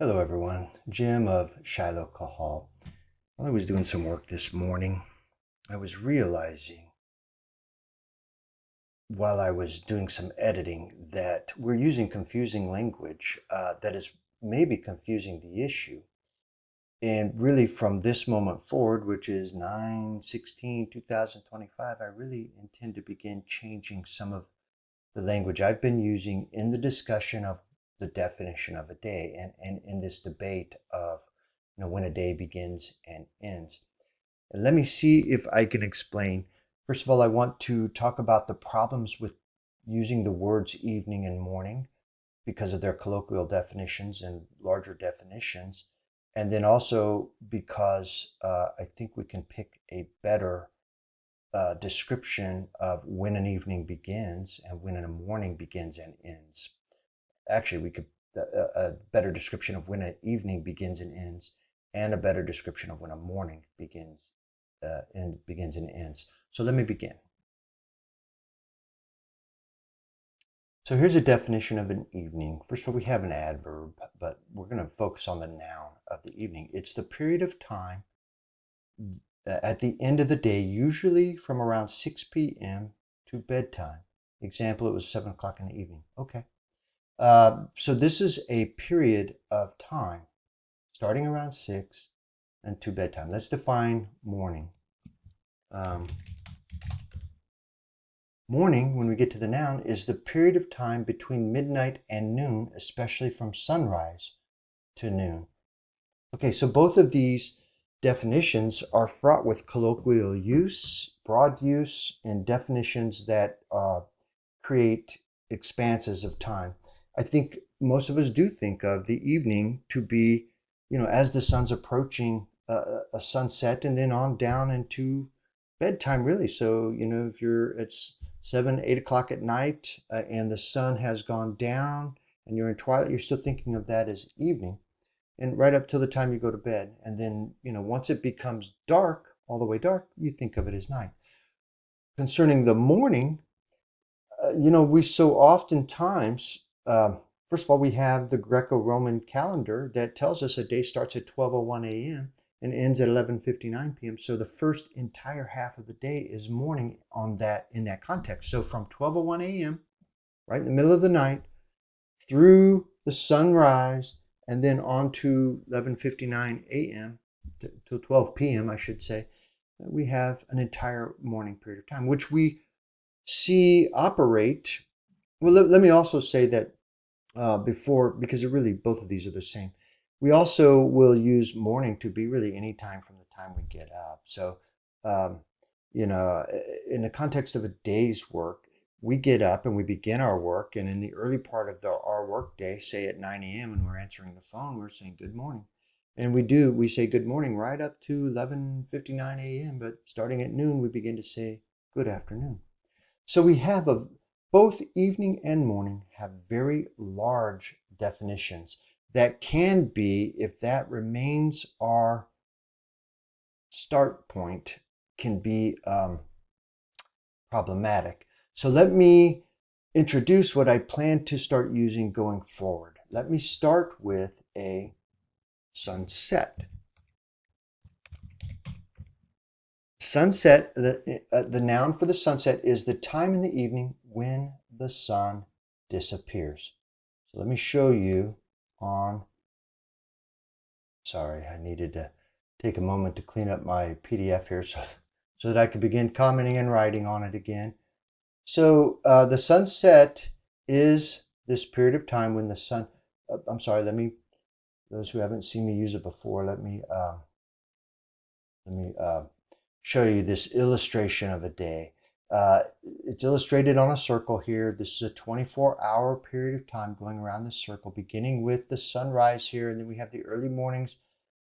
Hello everyone, Jim of Shiloh Kahal. While I was doing some work this morning, I was realizing while I was doing some editing that we're using confusing language that is maybe confusing the issue. And really from this moment forward, which is 9/16/2025, I really intend to begin changing some of the language I've been using in the discussion of the definition of a day and in this debate of when a day begins and ends. And let me see if I can explain. First of all, I want to talk about the problems with using the words evening and morning because of their colloquial definitions and larger definitions. And then also because I think we can pick a better description of when an evening begins and when a morning begins and ends. Actually, we could a better description of when an evening begins and ends, and a better description of when a morning begins and ends. So let me begin. So here's a definition of an evening. First of all, we have an adverb, but we're going to focus on the noun of the evening. It's the period of time at the end of the day, usually from around 6 p.m. to bedtime. Example, it was 7 o'clock in the evening. Okay. So this is a period of time starting around 6 and to bedtime. Let's define morning. Morning, when we get to the noun, is the period of time between midnight and noon, especially from sunrise to noon. Okay, so both of these definitions are fraught with colloquial use, broad use, and definitions that create expanses of time. I think most of us do think of the evening to be, as the sun's approaching a sunset and then on down into bedtime, really. So, if it's 7, 8 o'clock at night and the sun has gone down and you're in twilight, you're still thinking of that as evening. And right up till the time you go to bed. And then, once it becomes dark, all the way dark, you think of it as night. Concerning the morning, we so oftentimes, first of all, we have the Greco-Roman calendar that tells us a day starts at 12:01 a.m. and ends at 11:59 p.m. So the first entire half of the day is morning in that context. So from 12:01 a.m., right in the middle of the night, through the sunrise, and then on to 11:59 a.m. to 12 p.m., I should say, we have an entire morning period of time, which we see operate. Well, let me also say that because both of these are the same. We also will use morning to be really any time from the time we get up. So, um, in the context of a day's work, we get up and we begin our work. And in the early part of our work day, say at 9 a.m. when we're answering the phone, we're saying good morning. And we say good morning right up to 11:59 a.m. But starting at noon, we begin to say good afternoon. So we have both evening and morning have very large definitions that can be, if that remains our start point, can be problematic. So let me introduce what I plan to start using going forward. Let me start with a sunset. Sunset, the noun for the sunset is the time in the evening when the sun disappears. So let me show you sorry, I needed to take a moment to clean up my PDF here so that I could begin commenting and writing on it again. So the sunset is this period of time when the sun, I'm sorry, those who haven't seen me use it before, let me show you this illustration of a day. It's illustrated on a circle here. This is a 24-hour period of time going around this circle, beginning with the sunrise here, and then we have the early mornings.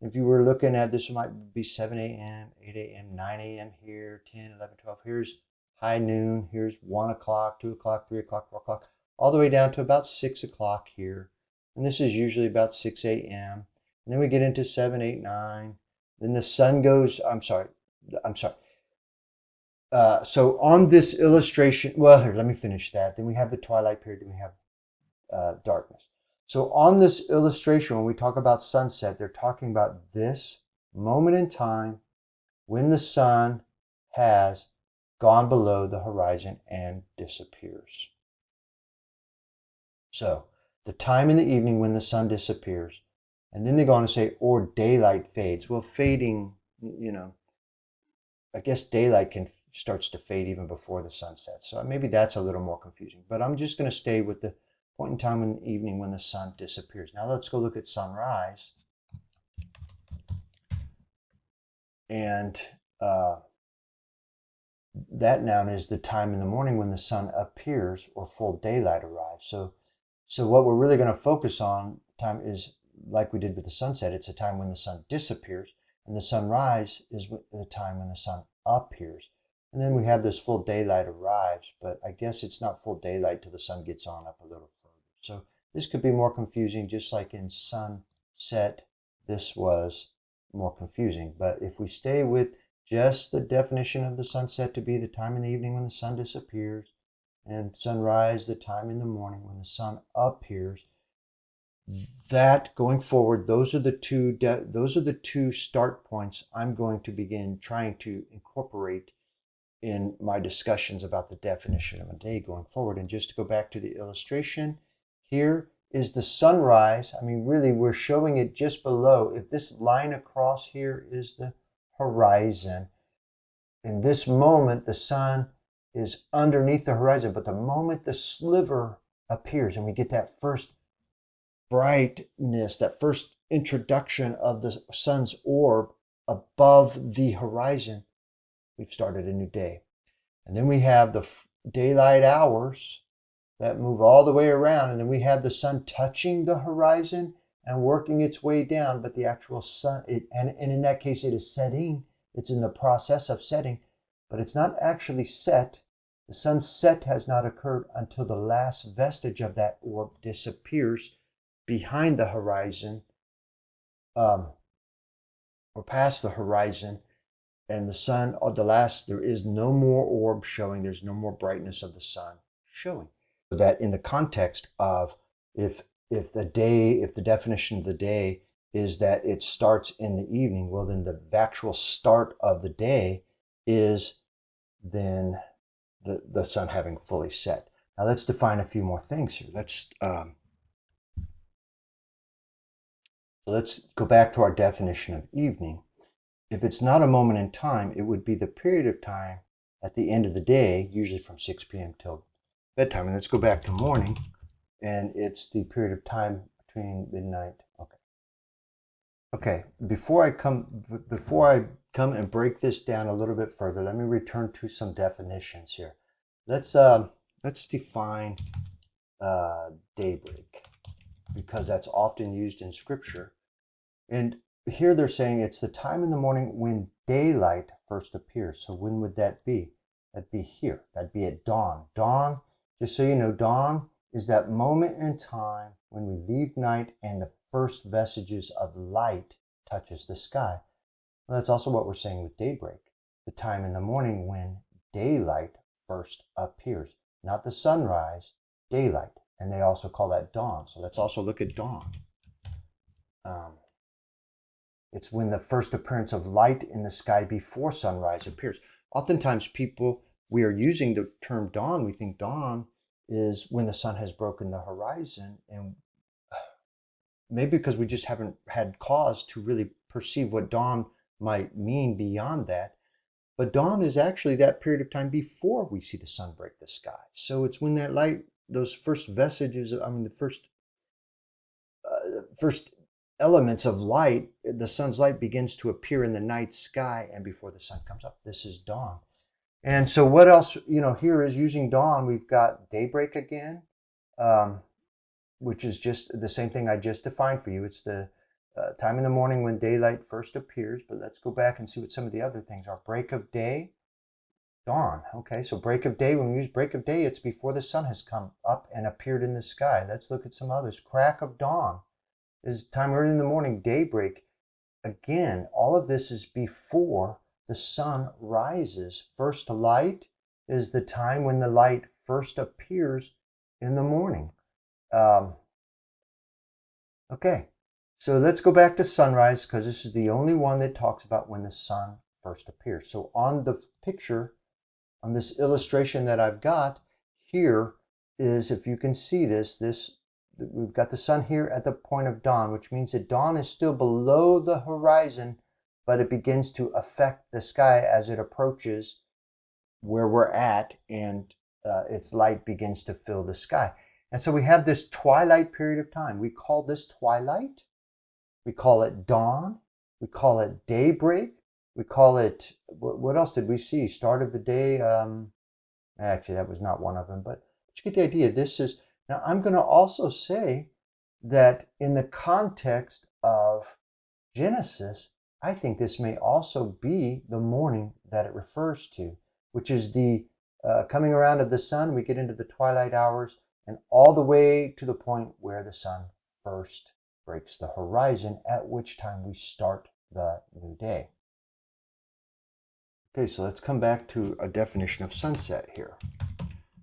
If you were looking at this, it might be 7 a.m., 8 a.m., 9 a.m. here, 10, 11, 12. Here's high noon. Here's 1 o'clock, 2 o'clock, 3 o'clock, 4 o'clock, all the way down to about 6 o'clock here. And this is usually about 6 a.m. And then we get into 7, 8, 9. Then the sun goes, I'm sorry. So on this illustration, well, here, let me finish that. Then we have the twilight period, then we have darkness. So on this illustration, when we talk about sunset, they're talking about this moment in time when the sun has gone below the horizon and disappears. So the time in the evening when the sun disappears, and then they're going to say, or daylight fades. Well, fading, I guess daylight starts to fade even before the sun sets. So maybe that's a little more confusing. But I'm just going to stay with the point in time in the evening when the sun disappears. Now let's go look at sunrise. And that noun is the time in the morning when the sun appears or full daylight arrives. So what we're really going to focus on time is like we did with the sunset. It's a time when the sun disappears, and the sunrise is the time when the sun appears. And then we have this full daylight arrives, but I guess it's not full daylight till the sun gets on up a little further. So this could be more confusing, just like in sunset, this was more confusing. But if we stay with just the definition of the sunset to be the time in the evening when the sun disappears, and sunrise, the time in the morning when the sun appears, that going forward, those are the two start points I'm going to begin trying to incorporate in my discussions about the definition of a day going forward. And just to go back to the illustration, here is the sunrise. I mean, really, we're showing it just below. If this line across here is the horizon, in this moment, the sun is underneath the horizon, but the moment the sliver appears and we get that first brightness, that first introduction of the sun's orb above the horizon, we've started a new day. And then we have the daylight hours that move all the way around, and then we have the sun touching the horizon and working its way down, but the actual sun, and in that case it is setting, it's in the process of setting, but it's not actually set. The sun's set has not occurred until the last vestige of that orb disappears behind the horizon, or past the horizon, and the sun, there is no more orb showing, there's no more brightness of the sun showing. That in the context of if the definition of the day is that it starts in the evening, well, then the actual start of the day is then the sun having fully set. Now let's define a few more things here. Let's go back to our definition of evening. If it's not a moment in time, it would be the period of time at the end of the day, usually from 6 p.m. till bedtime. And let's go back to morning, and it's the period of time between midnight. Okay. Before I come and break this down a little bit further, let me return to some definitions here. Let's define daybreak, because that's often used in Scripture. And here they're saying it's the time in the morning when daylight first appears. So when would that be? That'd be here. That'd be at dawn. Dawn, just so you know, dawn is that moment in time when we leave night and the first vestiges of light touches the sky. Well, that's also what we're saying with daybreak. The time in the morning when daylight first appears. Not the sunrise, daylight. And they also call that dawn. So let's also look at dawn. It's when the first appearance of light in the sky before sunrise appears. Oftentimes we are using the term dawn. We think dawn is when the sun has broken the horizon, and maybe because we just haven't had cause to really perceive what dawn might mean beyond that. But dawn is actually that period of time before we see the sun break the sky. So it's when that light, those first vestiges, the first elements of light, the sun's light begins to appear in the night sky, and before the sun comes up, this is dawn. And so what else, here is using dawn. We've got daybreak again, which is just the same thing I just defined for you. It's the time in the morning when daylight first appears, but let's go back and see what some of the other things are. Break of day, dawn. Okay, so break of day, when we use break of day, it's before the sun has come up and appeared in the sky. Let's look at some others. Crack of dawn is time early in the morning, daybreak. Again, all of this is before the sun rises. First light is the time when the light first appears in the morning. Okay, so let's go back to sunrise because this is the only one that talks about when the sun first appears. So on the picture, on this illustration that I've got here is, if you can see this, we've got the sun here at the point of dawn, which means that dawn is still below the horizon, but it begins to affect the sky as it approaches where we're at, and its light begins to fill the sky. And so we have this twilight period of time. We call this twilight. We call it dawn. We call it daybreak. We call it, what else did we see? Start of the day. Actually, that was not one of them, but you get the idea. This is, now I'm going to also say that in the context of Genesis, I think this may also be the morning that it refers to, which is the coming around of the sun. We get into the twilight hours and all the way to the point where the sun first breaks the horizon, at which time we start the new day. Okay, so let's come back to a definition of sunset here.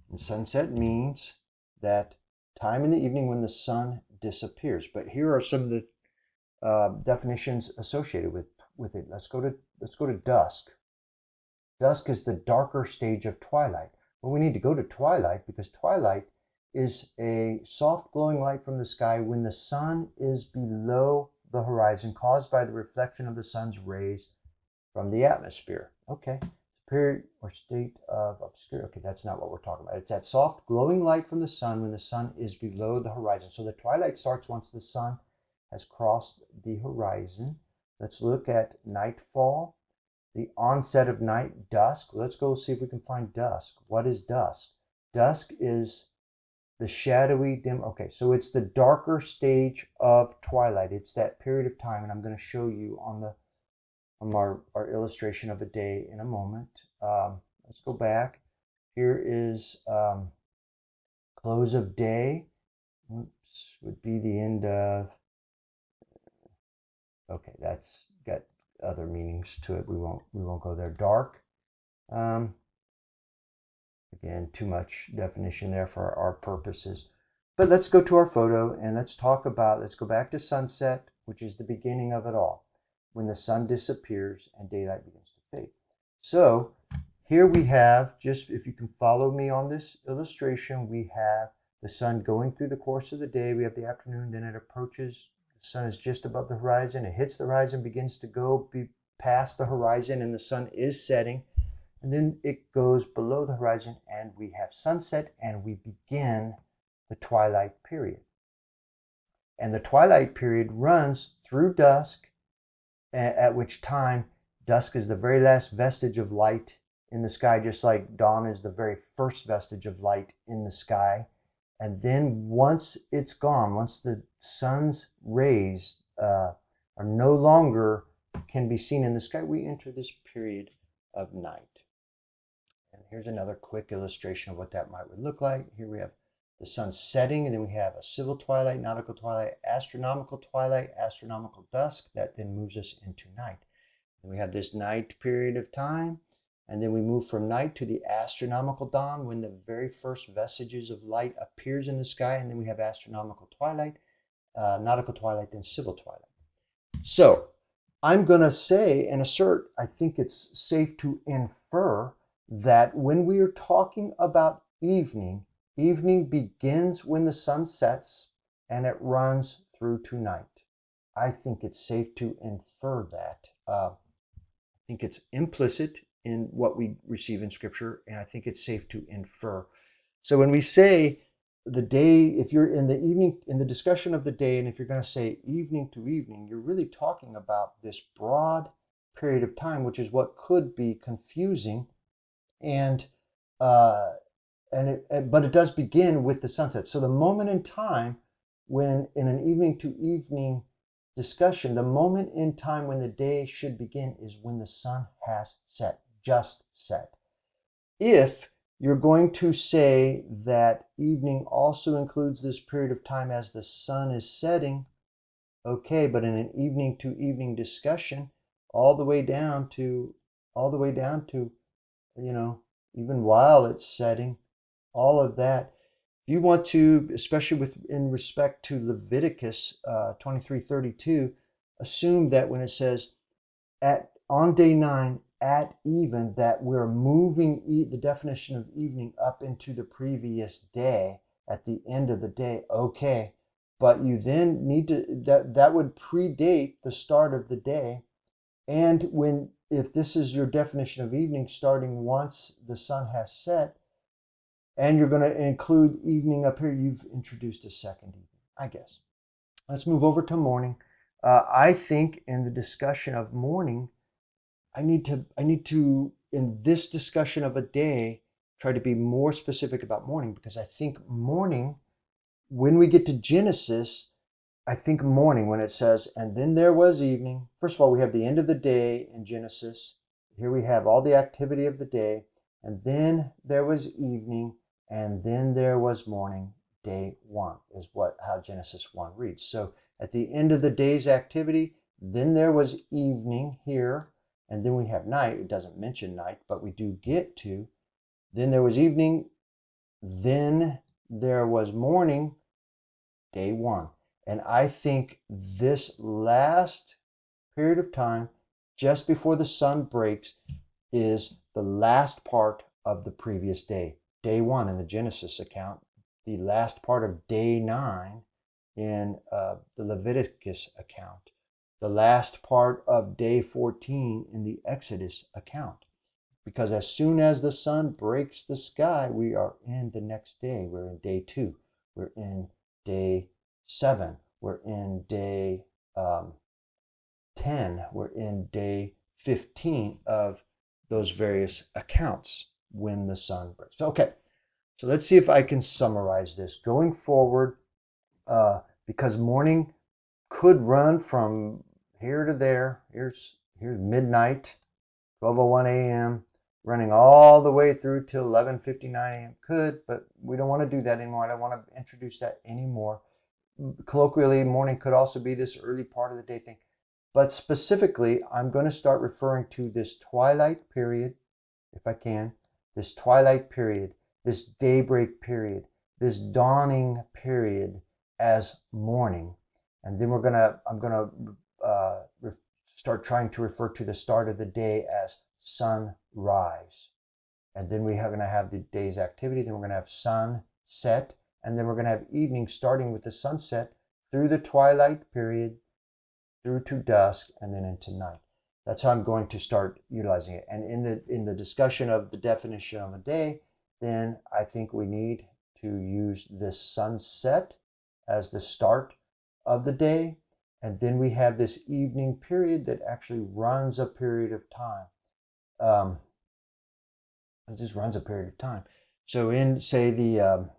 And sunset means that time in the evening when the sun disappears. But here are some of the definitions associated with it. Let's go to dusk. Dusk is the darker stage of twilight. Well, we need to go to twilight because twilight is a soft glowing light from the sky when the sun is below the horizon, caused by the reflection of the sun's rays from the atmosphere. Okay, period or state of obscurity. Okay, that's not what we're talking about. It's that soft glowing light from the sun when the sun is below the horizon. So the twilight starts once the sun has crossed the horizon. Let's look at nightfall, the onset of night, dusk. Let's go see if we can find dusk. What is dusk? Dusk is the shadowy dim. Okay, so it's the darker stage of twilight. It's that period of time, and I'm going to show you on our illustration of a day in a moment. Let's go back. Here is close of day. Oops, would be the end of. Okay, that's got other meanings to it. We won't go there. Dark. Again, too much definition there for our purposes. But let's go to our photo and let's go back to sunset, which is the beginning of it all, when the sun disappears and daylight begins to fade. So here we have, just if you can follow me on this illustration, we have the sun going through the course of the day. We have the afternoon, then it approaches. The sun is just above the horizon. It hits the horizon, begins to go past the horizon, and the sun is setting. And then it goes below the horizon, and we have sunset, and we begin the twilight period. And the twilight period runs through dusk, at which time dusk is the very last vestige of light in the sky, just like dawn is the very first vestige of light in the sky. And then once it's gone, once the sun's rays are no longer can be seen in the sky, we enter this period of night. And here's another quick illustration of what that might look like. Here we have the sun setting, and then we have a civil twilight, nautical twilight, astronomical dusk. That then moves us into night. And we have this night period of time, and then we move from night to the astronomical dawn when the very first vestiges of light appears in the sky, and then we have astronomical twilight, nautical twilight, then civil twilight. So I'm going to say and assert, I think it's safe to infer that when we are talking about evening, evening begins when the sun sets and it runs through to night. I think it's safe to infer that. I think it's implicit in what we receive in Scripture, and I think it's safe to infer. So when we say the day, if you're in the evening, in the discussion of the day, and if you're going to say evening to evening, you're really talking about this broad period of time, which is what could be confusing. But it does begin with the sunset. So the moment in time when, in an evening to evening discussion, the moment in time when the day should begin is when the sun has set, just set. If you're going to say that evening also includes this period of time as the sun is setting, okay, but in an evening to evening discussion, all the way down to, even while it's setting, all of that, If you want to, especially in respect to Leviticus 23:32, assume that when it says on day 9 at even, that we're moving the definition of evening up into the previous day at the end of the day. Okay, but you then need to, that would predate the start of the day. And if this is your definition of evening, starting once the sun has set, and you're going to include evening up here, you've introduced a second evening, I guess. Let's move over to morning. I think in the discussion of morning, I need to, in this discussion of a day, try to be more specific about morning, because I think morning, when we get to Genesis, I think morning, when it says, and then there was evening. First of all, we have the end of the day in Genesis. Here we have all the activity of the day, and then there was evening, and then there was morning. Day 1 is how Genesis 1 reads. So at the end of the day's activity, then there was evening here, and then we have night. It doesn't mention night, but we do get to. Then there was evening, then there was morning, day 1. And I think this last period of time, just before the sun breaks, is the last part of the previous day. Day 1 in the Genesis account, the last part of day 9 in the Leviticus account, the last part of day 14 in the Exodus account. Because as soon as the sun breaks the sky, we are in the next day. We're in day 2. We're in day 7. We're in day 10. We're in day 15 of those various accounts when the sun breaks. Okay, so let's see if I can summarize this. Going forward, because morning could run from here to there. Here's midnight, 12:01 a.m., running all the way through till 11:59 a.m. Could, but we don't want to do that anymore. I don't want to introduce that anymore. Colloquially, morning could also be this early part of the day thing. But specifically, I'm going to start referring to this twilight period, if I can, this twilight period, this daybreak period, this dawning period as morning. And then I'm going to start trying to refer to the start of the day as sunrise. And then we're going to have the day's activity. Then we're going to have sunset. And then we're going to have evening, starting with the sunset through the twilight period, through to dusk, and then into night. That's how I'm going to start utilizing it. And in the discussion of the definition of a day, then I think we need to use this sunset as the start of the day. And then we have this evening period that actually runs a period of time. It just runs a period of time. So in, say, the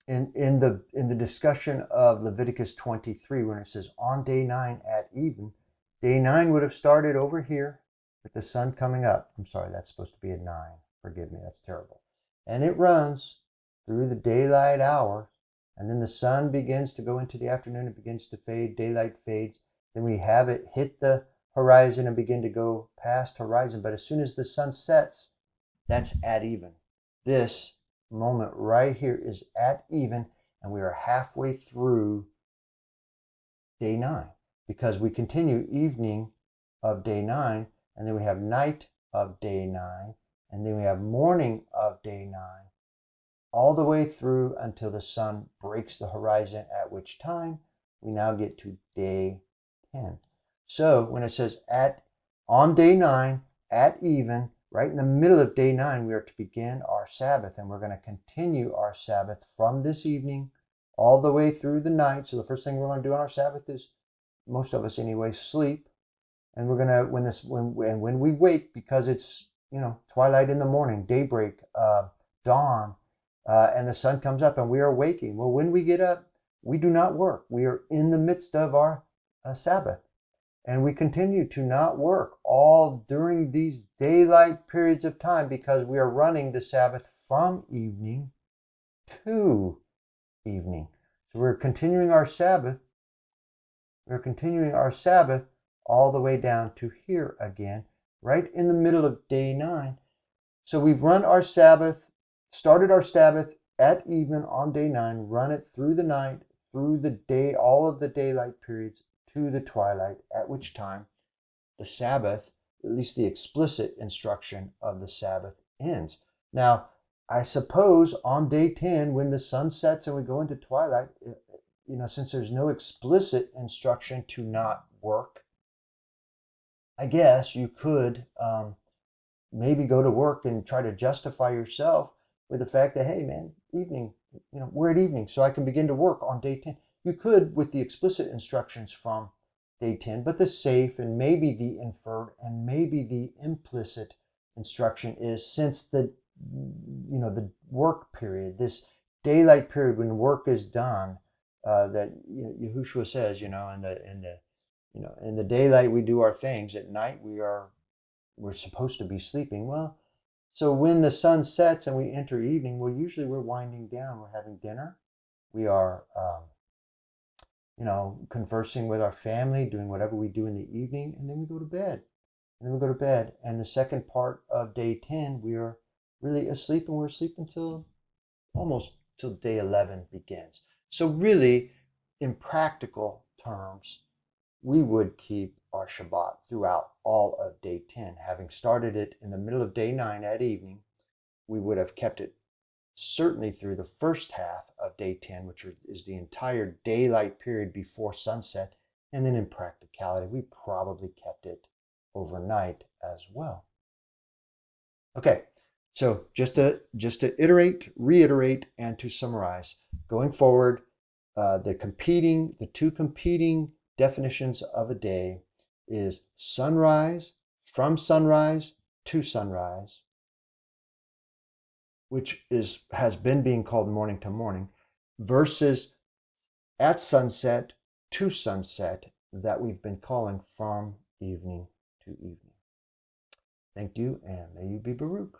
in the discussion of Leviticus 23, when it says on day 9 at even, day 9 would have started over here with the sun coming up. I'm sorry, that's supposed to be a 9. Forgive me, that's terrible. And it runs through the daylight hour, and then the sun begins to go into the afternoon. It begins to fade, daylight fades. Then we have it hit the horizon and begin to go past horizon. But as soon as the sun sets, that's at even. This moment right here is at even, and we are halfway through day 9, because we continue evening of day 9, and then we have night of day 9, and then we have morning of day 9, all the way through until the sun breaks the horizon, at which time we now get to day 10. So when it says on day 9 at even, right in the middle of day 9, we are to begin our Sabbath, and we're going to continue our Sabbath from this evening all the way through the night. So the first thing we're going to do on our Sabbath is, most of us anyway, sleep. And we're going to, when we wake, because it's, twilight in the morning, daybreak, dawn, and the sun comes up and we are waking. Well, when we get up, we do not work. We are in the midst of our Sabbath. And we continue to not work all during these daylight periods of time, because we are running the Sabbath from evening to evening. So we're continuing our Sabbath. We're continuing our Sabbath all the way down to here again, right in the middle of day 9. So we've run our Sabbath, started our Sabbath at even on day 9, run it through the night, through the day, all of the daylight periods to the twilight, at which time the Sabbath, at least the explicit instruction of the Sabbath, ends. Now, I suppose on day 10, when the sun sets and we go into twilight, since there's no explicit instruction to not work, I guess you could maybe go to work and try to justify yourself with the fact that, hey, man, evening, we're at evening, so I can begin to work on day 10. You could with the explicit instructions from day 10, but the safe and maybe the inferred and maybe the implicit instruction is, since the work period, this daylight period when work is done, that Yahushua says, in the daylight we do our things, at night we're supposed to be sleeping. Well, so when the sun sets and we enter evening, well, usually we're winding down. We're having dinner. We are, conversing with our family, doing whatever we do in the evening, and then we go to bed. And the second part of day 10, we are really asleep, and we're asleep until almost till day 11 begins. So really, in practical terms, we would keep our Shabbat throughout all of day 10. Having started it in the middle of day 9 at evening, we would have kept it certainly through the first half of day 10, which is the entire daylight period before sunset. And then in practicality, we probably kept it overnight as well. Okay, so just to reiterate, and to summarize, going forward, the two competing definitions of a day is sunrise, from sunrise to sunrise, which has been being called morning to morning, versus at sunset to sunset, that we've been calling from evening to evening. Thank you, and may you be Baruch.